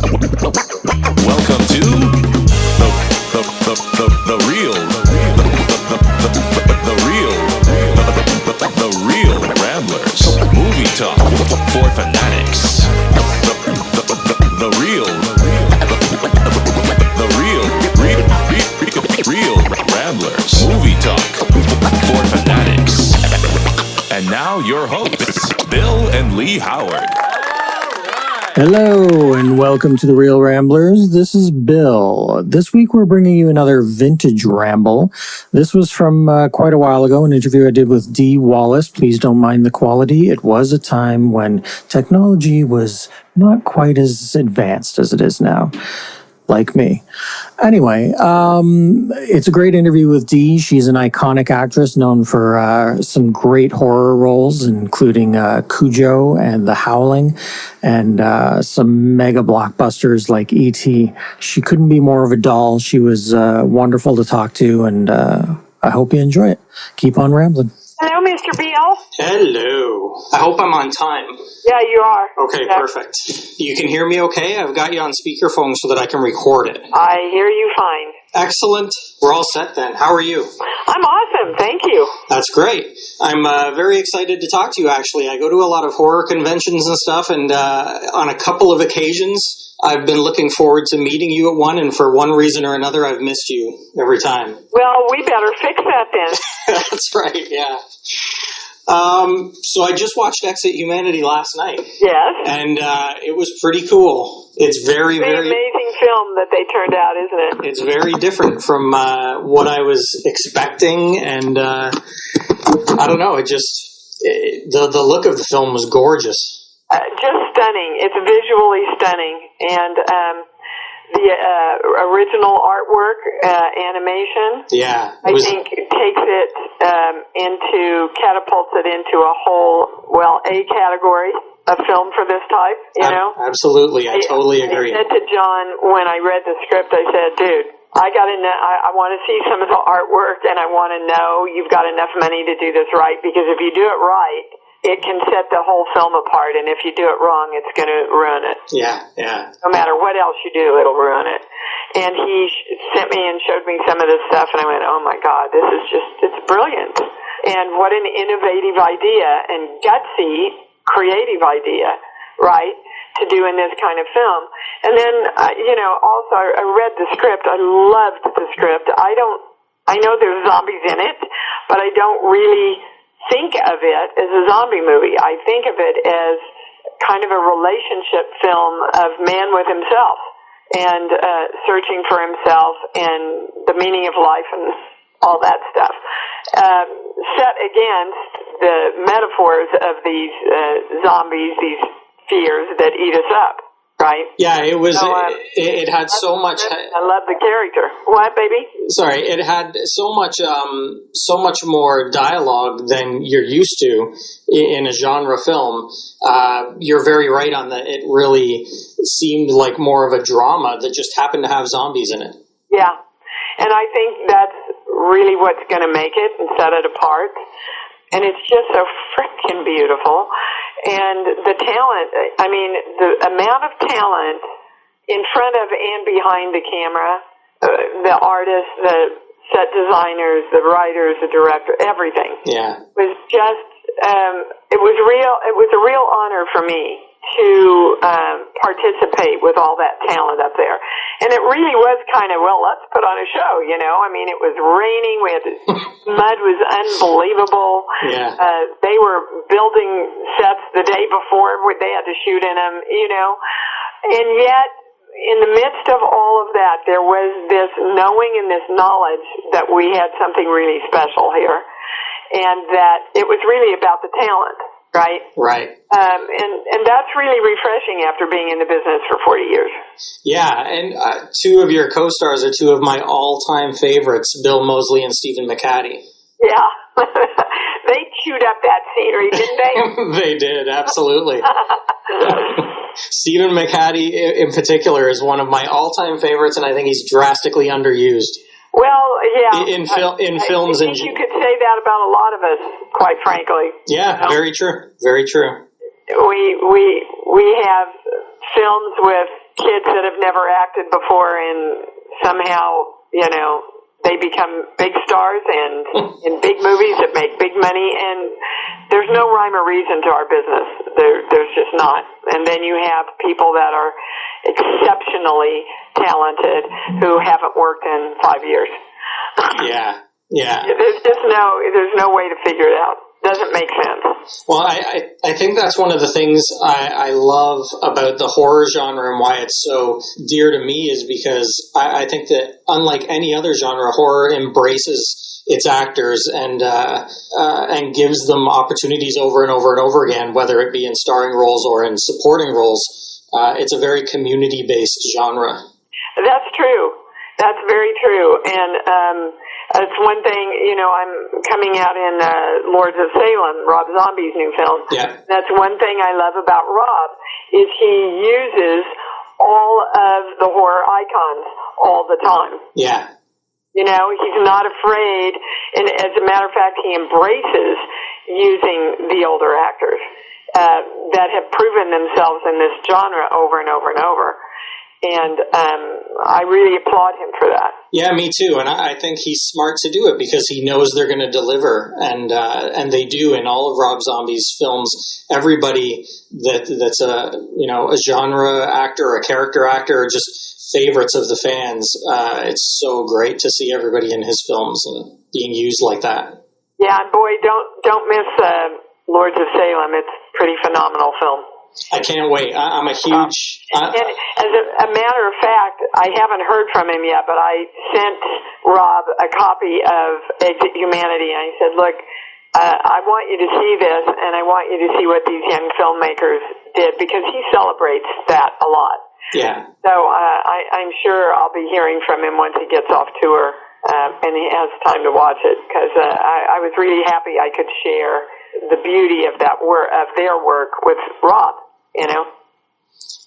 Welcome to the real Ramblers movie talk for fanatics. The real Ramblers movie talk for fanatics. And now your hosts, Bill and Lee Howard. Hello and welcome to the Real Ramblers. This is Bill. This week we're bringing you another Vintage Ramble. This was from quite a while ago, an interview I did with Dee Wallace. Please don't mind the quality. It was a time when technology was not quite as advanced as it is now. Like me. Anyway, it's a great interview with Dee. She's an iconic actress known for some great horror roles, including Cujo and The Howling, and some mega blockbusters like E.T. She couldn't be more of a doll. She was wonderful to talk to, and I hope you enjoy it. Keep on rambling. Hello, Mr. Beal. Hello. I hope I'm on time. Yeah, you are. Okay, yeah. Perfect. You can hear me okay? I've got you on speakerphone so that I can record it. I hear you fine. Excellent. We're all set then. How are you? I'm awesome. Thank you. That's great. I'm very excited to talk to you, actually. I go to a lot of horror conventions and stuff, and on a couple of occasions, I've been looking forward to meeting you at one, and for one reason or another, I've missed you every time. Well, we better fix that then. That's right, yeah. So I just watched Exit Humanity last night. Yes. And it was pretty cool. It's very amazing film that they turned out, isn't it? It's very different from what I was expecting, and I don't know, the look of the film was gorgeous. Just stunning. It's visually stunning, and the original artwork, animation, yeah, I think takes it catapults it into a whole, a category of film for this type, you know? Absolutely, I totally agree. I said to John when I read the script, I said, dude, I want to see some of the artwork, and I want to know you've got enough money to do this right, because if you do it right, it can set the whole film apart, and if you do it wrong, it's going to ruin it. Yeah. No matter what else you do, it'll ruin it. And he sent me and showed me some of this stuff, and I went, oh my God, it's brilliant. And what an innovative idea and gutsy, creative idea, right, to do in this kind of film. And then, also I read the script. I loved the script. I know there's zombies in it, but I don't really think of it as a zombie movie. I think of it as kind of a relationship film of man with himself and searching for himself and the meaning of life and all that stuff. Set against the metaphors of these zombies, these fears that eat us up. Right? Yeah, it was. It had so much. I love the character. What, baby? Sorry, it had so much more dialogue than you're used to in a genre film. You're very right on that. It really seemed like more of a drama that just happened to have zombies in it. Yeah, and I think that's really what's going to make it and set it apart. And it's just so freaking beautiful. And the talent, the amount of talent in front of and behind the camera, the artists, the set designers, the writers, the director, everything. Yeah. Was just, it was a real honor for me to participate with all that talent up there. And it really was kind of, let's put on a show, you know? I mean, it was raining. We had mud was unbelievable. Yeah. They were building sets the day before where they had to shoot in them, you know? And yet, in the midst of all of that, there was this knowing and this knowledge that we had something really special here. And that it was really about the talent. Right? Right. And that's really refreshing after being in the business for 40 years. Yeah, and two of your co-stars are two of my all-time favorites, Bill Moseley and Stephen McHattie. Yeah. They chewed up that scenery, didn't they? They did, absolutely. Stephen McHattie in particular is one of my all-time favorites, and I think he's drastically underused. Well, yeah. In films, I think you could say that about a lot of us, quite frankly. Yeah, very true. Very true. We have films with kids that have never acted before and somehow, they become big stars and in big movies that make big money, and there's no rhyme or reason to our business. There's just not. And then you have people that are exceptionally talented who haven't worked in 5 years. Yeah. There's no way to figure it out. Doesn't make sense. Well, I think that's one of the things I love about the horror genre and why it's so dear to me is because I think that unlike any other genre, horror embraces its actors and gives them opportunities over and over and over again, whether it be in starring roles or in supporting roles. It's a very community-based genre. That's true. That's very true. And it's one thing, I'm coming out in Lords of Salem, Rob Zombie's new film. Yeah. That's one thing I love about Rob is he uses all of the horror icons all the time. Yeah. He's not afraid, and as a matter of fact, he embraces using the older actors that have proven themselves in this genre over and over and over. And I really applaud him for that. Yeah, me too. And I think he's smart to do it because he knows they're going to deliver, and they do in all of Rob Zombie's films. Everybody that's a genre actor or a character actor or just favorites of the fans. It's so great to see everybody in his films and being used like that. Yeah, boy, don't miss Lords of Salem. It's a pretty phenomenal film. I can't wait. I'm a huge... and as a matter of fact, I haven't heard from him yet, but I sent Rob a copy of Exit Humanity, and I said, look, I want you to see this, and I want you to see what these young filmmakers did, because he celebrates that a lot. Yeah. So I'm sure I'll be hearing from him once he gets off tour, and he has time to watch it, because I was really happy I could share the beauty of that of their work with Rob,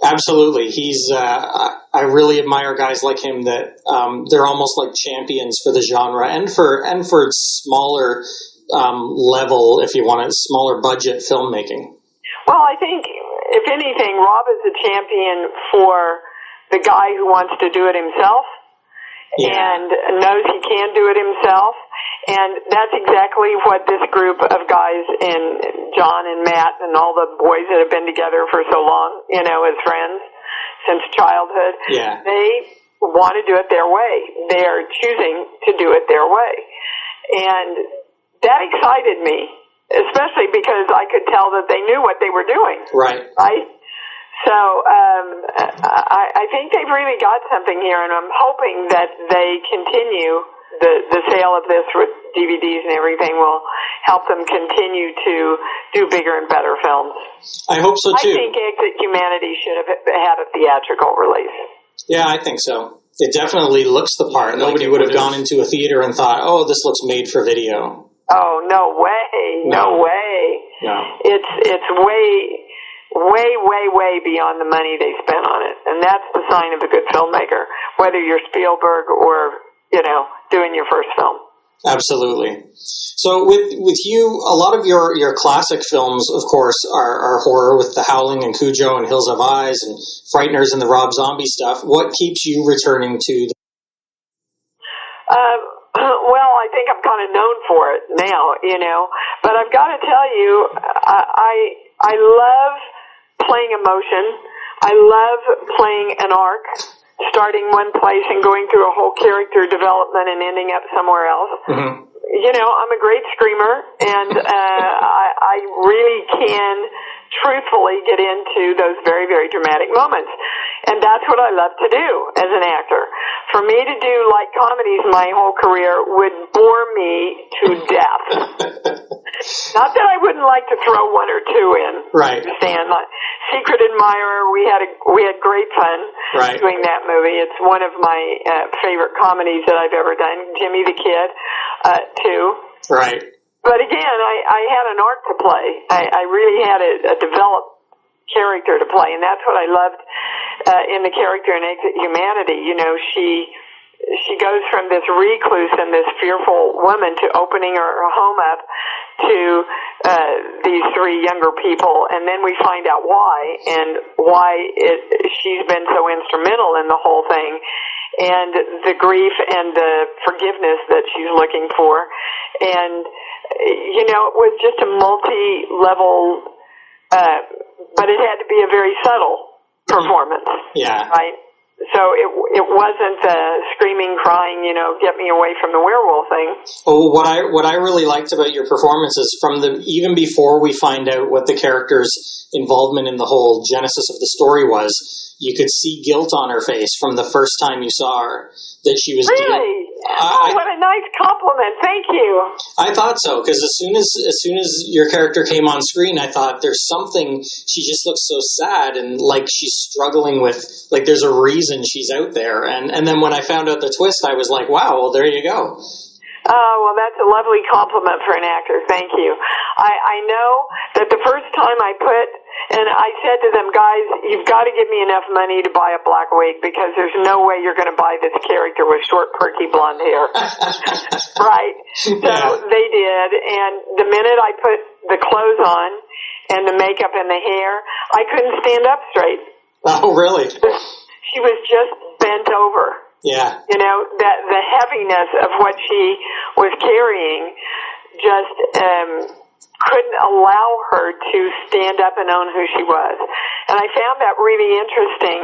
Absolutely. He's, I really admire guys like him that, they're almost like champions for the genre and for smaller, level, if you want it, smaller budget filmmaking. Well, I think if anything, Rob is a champion for the guy who wants to do it himself. Yeah. And knows he can do it himself. And that's exactly what this group of guys in John and Matt and all the boys that have been together for so long, as friends since childhood, yeah. They want to do it their way. They are choosing to do it their way. And that excited me, especially because I could tell that they knew what they were doing. Right. Right? So I think they've really got something here, and I'm hoping that they continue the sale of this with DVDs and everything will help them continue to do bigger and better films. I hope so too. I think Exit Humanity should have had a theatrical release. Yeah, I think so. It definitely looks the part. Nobody would have gone into a theater and thought, "Oh, this looks made for video." Oh, no way! No way! No. It's way beyond the money they spent on it. And that's the sign of a good filmmaker, whether you're Spielberg or, doing your first film. Absolutely. So with you, a lot of your classic films, of course, are horror with the Howling and Cujo and Hills Have Eyes and Frighteners and the Rob Zombie stuff. What keeps you returning to the... Well, I think I'm kind of known for it now, But I've got to tell you, I love playing emotion. I love playing an arc, starting one place and going through a whole character development and ending up somewhere else. Mm-hmm. I'm a great screamer, and I really can truthfully get into those very, very dramatic moments. And that's what I love to do as an actor. For me to do light comedies my whole career would bore me to death. Not that I wouldn't like to throw one or two in. Right. Understand? Like Secret Admirer, we had great fun doing that movie. It's one of my favorite comedies that I've ever done. Jimmy the Kid, too. Right. But again, I had an arc to play. I really had a developed character to play, and that's what I loved in the character in Exit Humanity. She goes from this recluse and this fearful woman to opening her home up to these three younger people, and then we find out why, and why she's been so instrumental in the whole thing, and the grief and the forgiveness that she's looking for. And, you know, it was just a multi-level, but it had to be a very subtle performance. Yeah. Right? So it wasn't screaming, crying, you know, get me away from the werewolf thing. Well, what I really liked about your performance is even before we find out what the character's involvement in the whole genesis of the story was, you could see guilt on her face from the first time you saw her, that she was really. What a nice compliment! Thank you. I thought so, because as soon as your character came on screen, I thought there's something. She just looks so sad and like she's struggling with, like there's a reason she's out there. And then when I found out the twist, I was like, wow, well there you go. Oh, well, that's a lovely compliment for an actor. Thank you. I know that the first time I said to them, guys, you've got to give me enough money to buy a black wig because there's no way you're going to buy this character with short, perky blonde hair. Right? So they did, and the minute I put the clothes on and the makeup and the hair, I couldn't stand up straight. Oh, really? She was just bent over. Yeah. You know, that the heaviness of what she was carrying just couldn't allow her to stand up and own who she was. And I found that really interesting.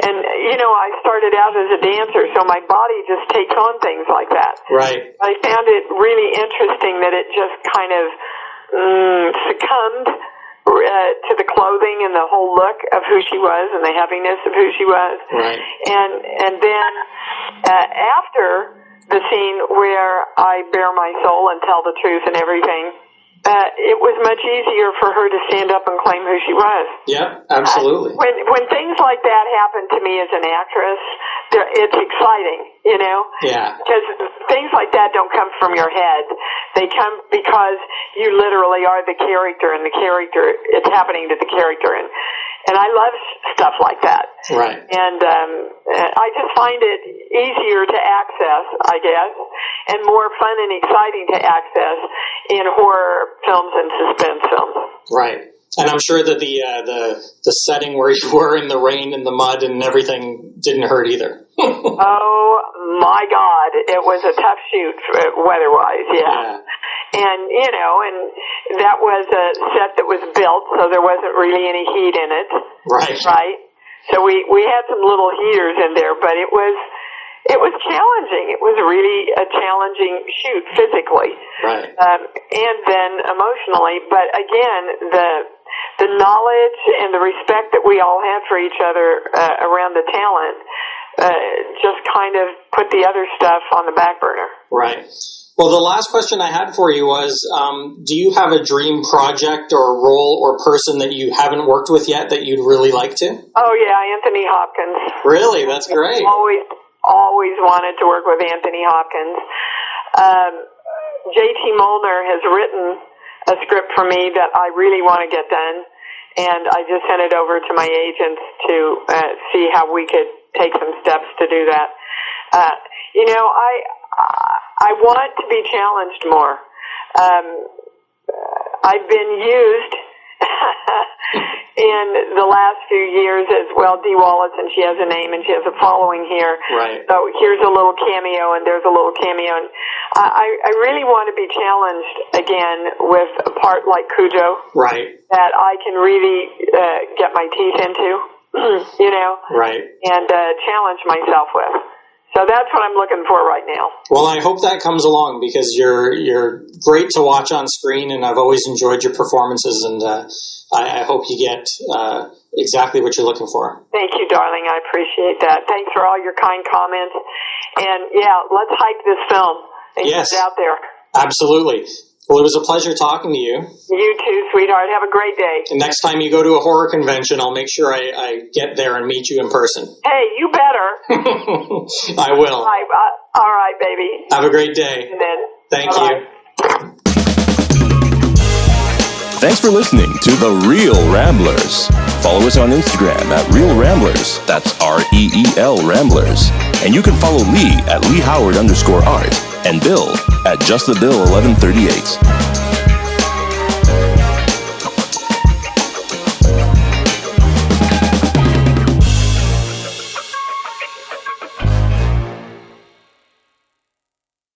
And, you know, I started out as a dancer, so my body just takes on things like that. Right. I found it really interesting that it just kind of succumbed to the clothing and the whole look of who she was and the heaviness of who she was. Right. And then after the scene where I bare my soul and tell the truth and everything, it was much easier for her to stand up and claim who she was. Yeah, absolutely. When things like that happen to me as an actress, it's exciting, you know? Yeah. Because things like that don't come from your head. They come because you literally are the character, and it's happening to the character. And I love stuff like that. Right. And I just find it easier to access, I guess, and more fun and exciting to access in horror films and suspense films. Right. And I'm sure that the setting where you were in the rain and the mud and everything didn't hurt either. Oh my God, it was a tough shoot weather-wise, yeah. And, you know, and that was a set that was built, so there wasn't really any heat in it. Right. Right? So we had some little heaters in there, but it was challenging. It was really a challenging shoot physically. Right. And then emotionally. But again, the knowledge and the respect that we all had for each other around the talent just kind of put the other stuff on the back burner. Right. Well, the last question I had for you was, do you have a dream project or role or person that you haven't worked with yet that you'd really like to? Oh, yeah, Anthony Hopkins. Really? That's great. Always wanted to work with Anthony Hopkins. J.T. Molnar has written a script for me that I really want to get done, and I just sent it over to my agents to see how we could take some steps to do that. You know, I want to be challenged more. I've been used in the last few years as, well, Dee Wallace, and she has a name and she has a following here. Right. So here's a little cameo and there's a little cameo. And I really want to be challenged again with a part like Cujo. Right. That I can really get my teeth into, you know. Right. And challenge myself with. So that's what I'm looking for right now. Well, I hope that comes along because you're great to watch on screen, and I've always enjoyed your performances, and I hope you get exactly what you're looking for. Thank you, darling. I appreciate that. Thanks for all your kind comments. And, yeah, let's hype this film and get it out there. Absolutely. Well, it was a pleasure talking to you. You too, sweetheart. Have a great day. And next time you go to a horror convention, I'll make sure I get there and meet you in person. Hey, you better. I will. All right, baby. Have a great day. And then, Thank you. Thanks for listening to The Real Ramblers. Follow us on Instagram at Real Ramblers. That's REEL Ramblers. And you can follow Lee at Lee Howard _art and Bill at JustTheBill1138.